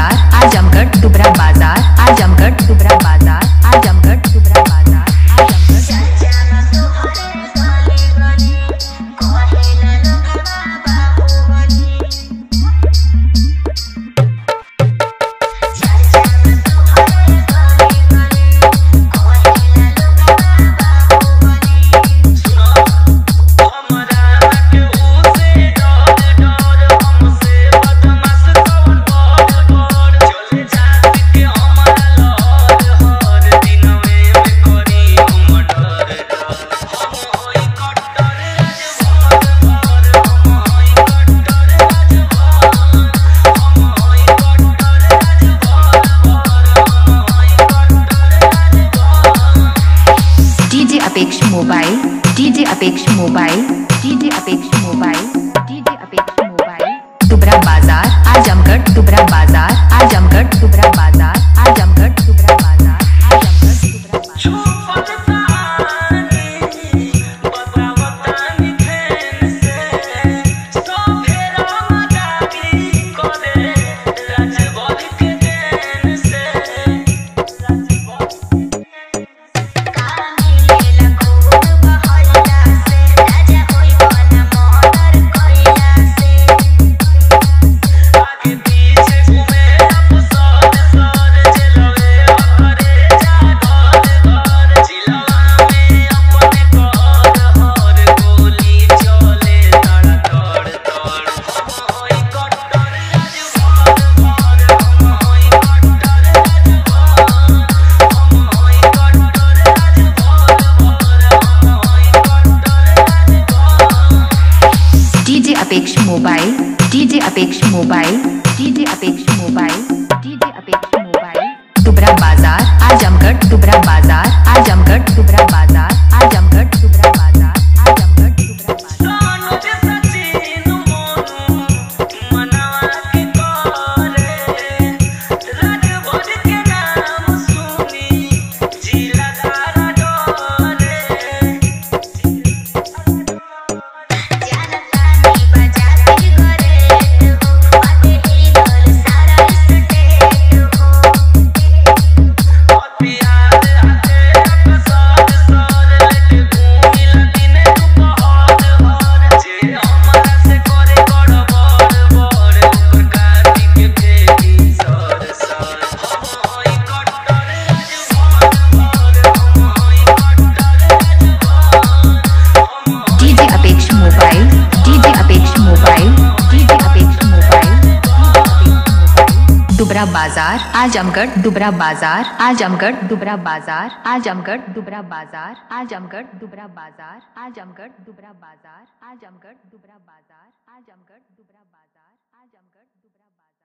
बाजार आजमगढ़ दुबरा बाजार आजमगढ़ दुबरा बाजार आजमगढ़ दुबरा बाजार अपेक्ष मोबाइल डीजे अपेक्ष मोबाइल डीजे अपेक्ष मोबाइल डीजे अपेक्ष मोबाइल दुबरा बाजार आजमगढ़ दुबरा बाजार आजमगढ़ दुबरा बाजार आजमगढ़ दुबरा बाजार आजमगढ़ दुबरा अपेक्ष मोबाइल डीजे अपेक्ष मोबाइल डीजे अपेक्ष मोबाइल डीजे अपेक्ष मोबाइल दुबरा बाजार आजमगढ़ दुबरा बाजार आजमगढ़ दुबरा बाजार आजमगढ़ दुबरा बाजार आजमगढ़ दुबरा बाजार दुबरा बाजार आजमगढ़ दुबरा बाजार आजमगढ़ दुबरा बाजार आजमगढ़ दुबरा बाजार आजमगढ़ दुबरा बाजार आजमगढ़ दुबरा बाजार आजमगढ़ दुबरा बाजार आजमगढ़ दुबरा बाजार आजमगढ़ दुबरा बाजार।